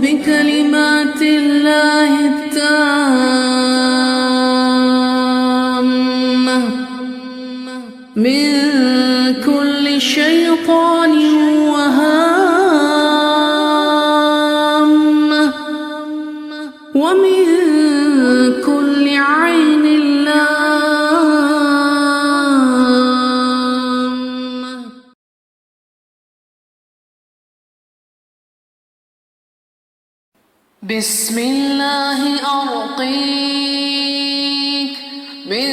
بكلمات الله التامة من كل شيطان وهامة ومن كل عين لامة. بسم الله أرقيك من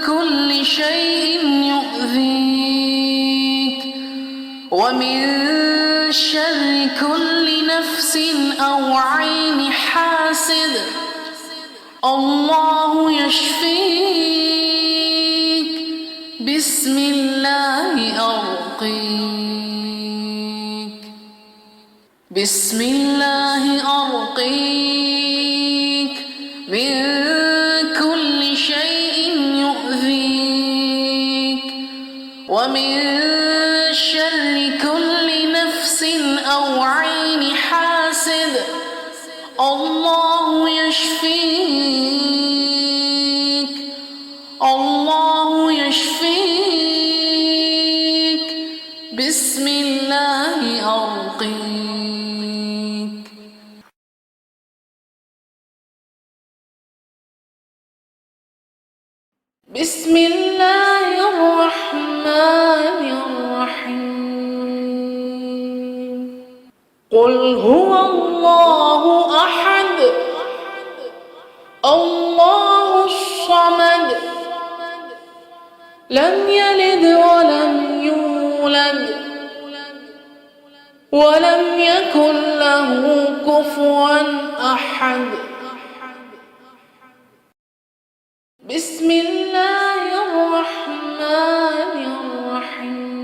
كل شيء يؤذيك ومن شر كل نفس أو عين حاسد. الله يشفيك. بسم الله أرقيك. بسم الله أرقيك من كل شيء يؤذيك ومن شر كل نفس أو عين حاسد. الله يشفيك. الله يشفيك. بسم الله أرقيك. بسم الله الرحمن الرحيم. قل هو الله أحد الله الصمد لم يلد ولم يولد ولم يكن له كفوا أحد. بسم الله الرحمن الرحيم.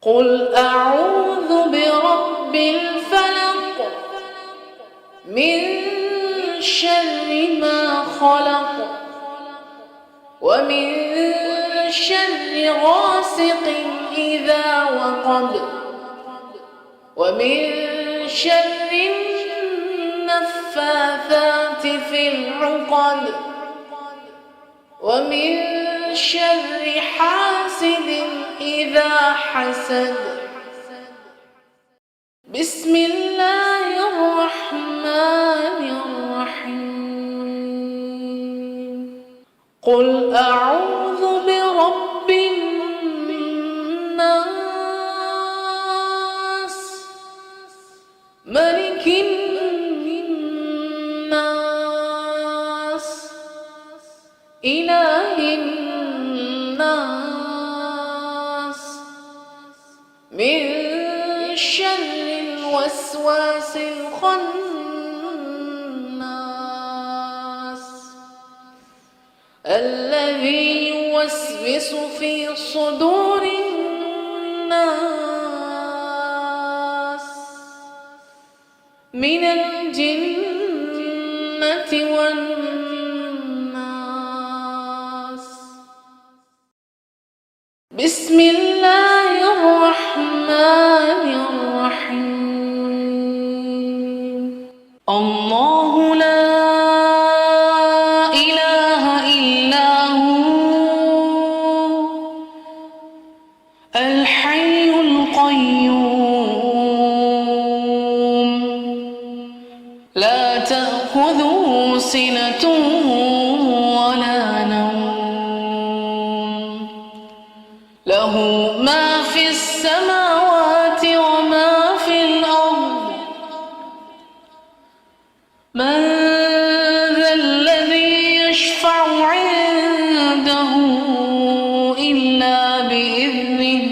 قل أعوذ برب الفلق من شر ما خلق ومن شر غاسق إذا وقب ومن شر النفاثات في العقد ومن شر حاسد إذا حسد. بسم الله الرحمن الرحيم. قل أعوذ برب الناس ملك الناس إله الناس من شر الوسواس الخناس الذي يوسوس في صدور الناس من الجنة والناس. بسم الله الرحمن الرحيم. الله لا إله إلا هو الحي القيوم لا تأخذه سنة ولا نوم له ما في السماوات وما في الأرض. من ذا الذي يشفع عنده إلا بإذنه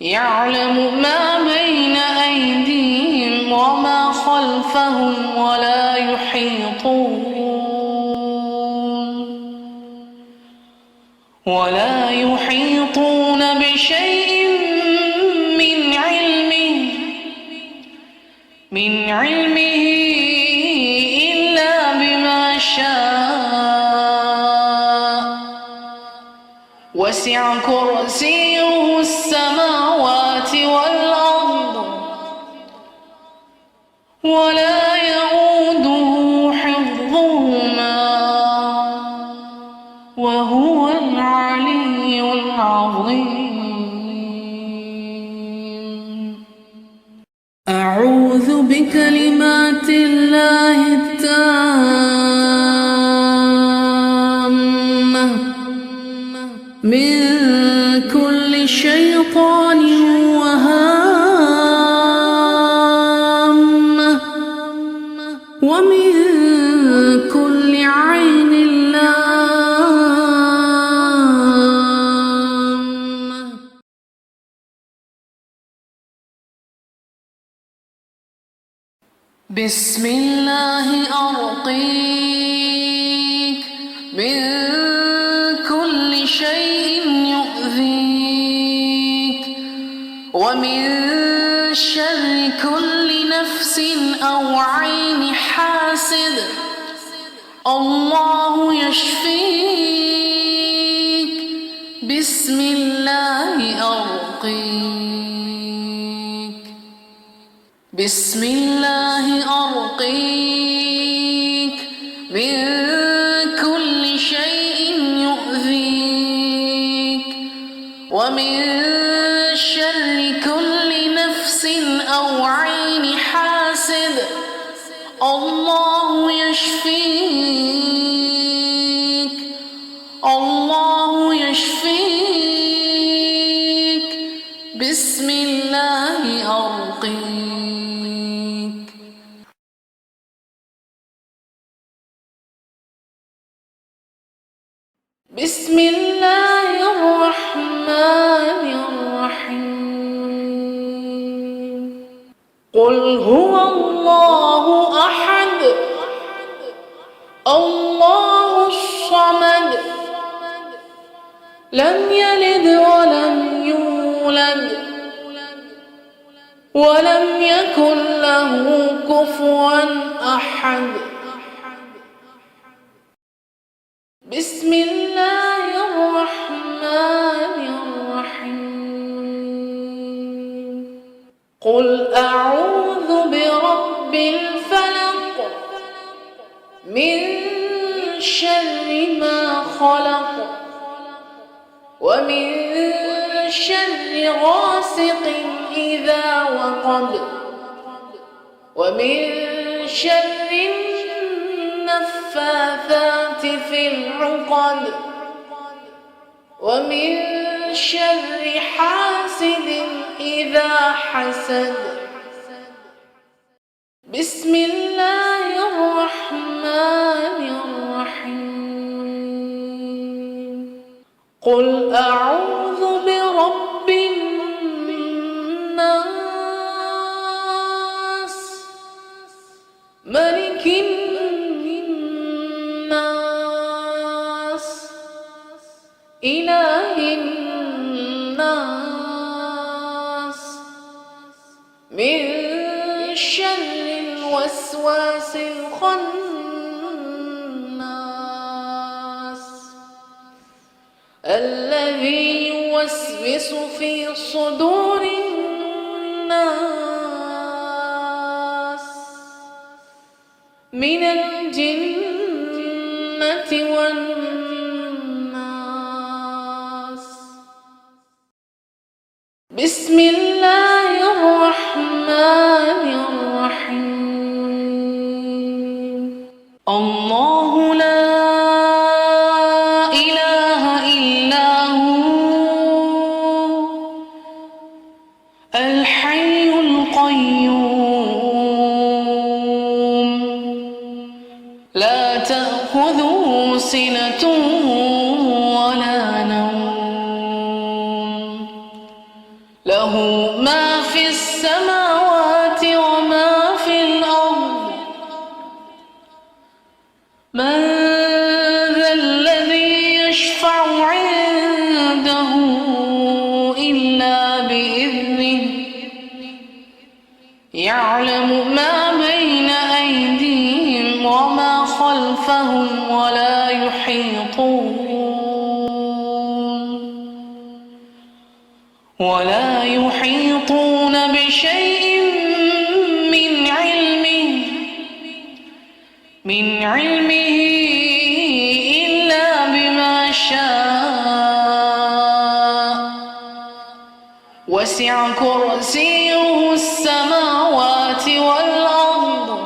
يعلم ما بين أيديهم وما خلفهم ولا يحيطون بشيء من علمه إلا بما شاء وسع كرسيه السماوات والأرض ولا يؤوده حفظهما وهو العلي العظيم. أعوذ بكلمات الله التامة من كل شيطان وهامة ومن كل عين لامة. بسم الله أرقيك من كل شيء يؤذيك ومن شر كل نفس أو عين حاسد الله يشفيك. بسم الله أرقيك. بسم الله أرقيك من كل شيء يؤذيك ومن شر كل نفس أو عين حاسد الله يشفيك. الله يشفيك. بسم الله أرقيك. بسم الله الرحمن الرحيم. قل هو الله أحد الله الصمد لم يلد ولم يولد ولم يكن له كفوا أحد. بسم الله الرحمن الرحيم. قل أعوذ برب الفلق من شر ما خلق ومن شر غاسق إذا وقب ومن شر النفاثات في العقد ومن شر حاسد إذا حسد. بسم الله الرحمن الرحيم. قل أعوذ برب الناس ملك الناس إله الناس من شر الوسواس الخناس الذي يوسوس في صدور الناس من الجنة والناس. بسم الله الرحمن الرحيم. الله لا إله إلا هو الحي القيوم لا تأخذه سنة ولا نوم له ما في السماوات وما في الأرض. من ذا الذي يشفع عنده إلا بإذنه يعلم ما بين أيديهم وما خلفهم ولا يحيطون بشيء من علمه من علمه إلا بما شاء وسع كرسيه السماوات والأرض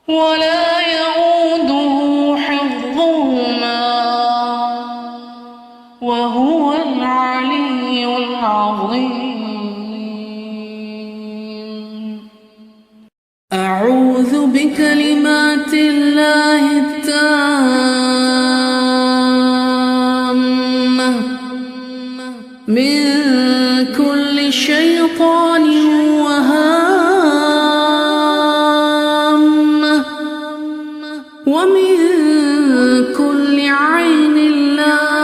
ولا يئوده حفظهما وهو العلي العظيم. أعوذ بكلمات الله التامة من كل شيطان وهامة ومن كل عين لامة.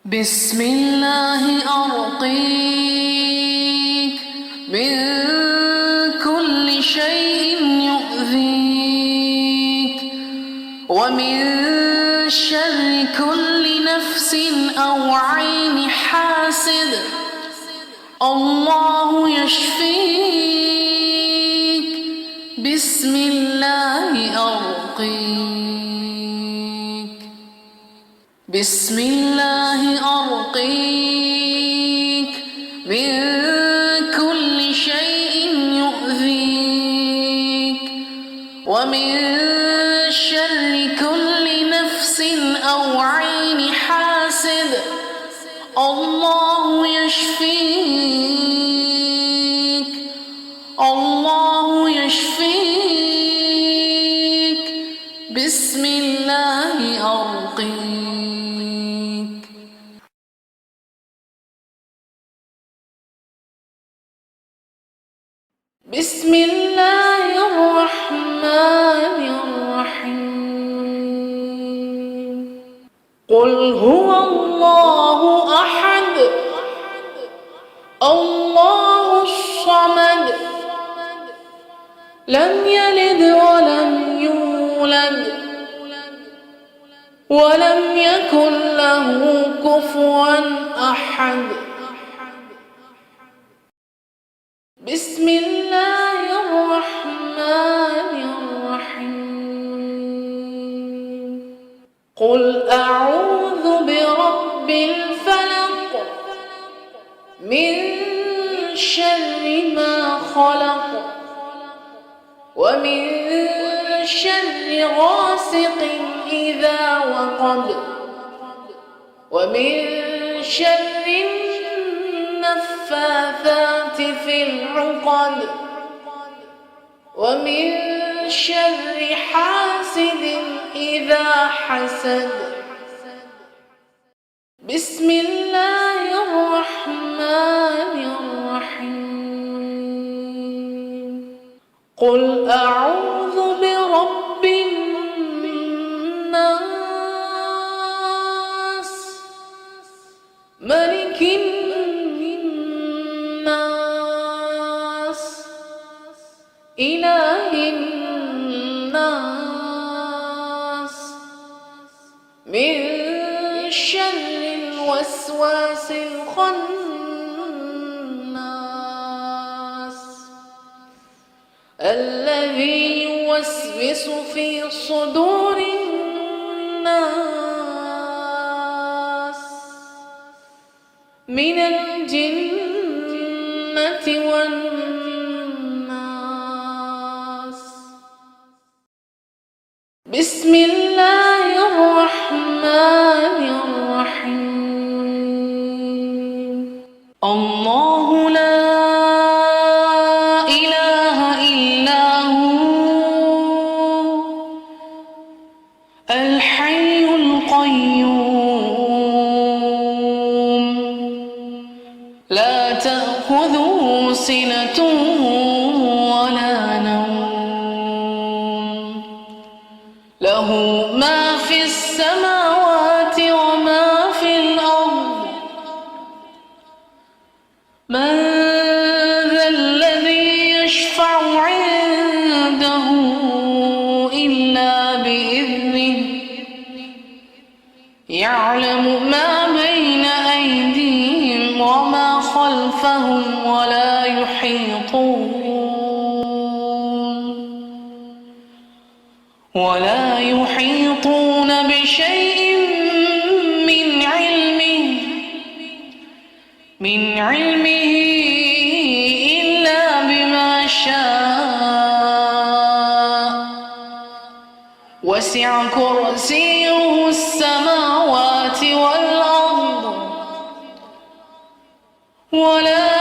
بسم الله أرقيك من كل شيء يؤذيك ومن شر كل نفس أو عين حاسد الله يشفيك. بسم الله أرقيك. بسم الله أرقيك من كل شيء يؤذيك ومن شر كل نفس أو عين حاسد الله يشفيك. الله يشفيك. بسم الله أرقيك. بسم الله الرحمن الرحيم. قل هو الله أحد الله الصمد لم يلد ولم يولد ولم يكن له كفوا أحد. بسم الله الرحمن الرحيم. قل أعوذ برب الفلق من شر ما خلق ومن شر غاسق إذا وقب ومن شر النفاثات في العقد ومن شر حاسد إذا حسد. بسم الله الرحمن الرحيم. قل أعوذ برب الناس ملك الناس إله الناس من شر الوسواس الخناس الذي يوسوس في صدور الناس من الجنة والناس. بسم الله الرحمن الرحيم. الله لا إله إلا هو الحي القيوم لا تأخذه سنة ولا نوم له ما في السماوات وما في الأرض. من ذا الذي يشفع عنده إلا بإذنه يعلم ما بين أيديهم وما خلفهم ولا يحيطون بشيء من علمه إلا بما شاء وسع كرسيه السماوات والأرض ولا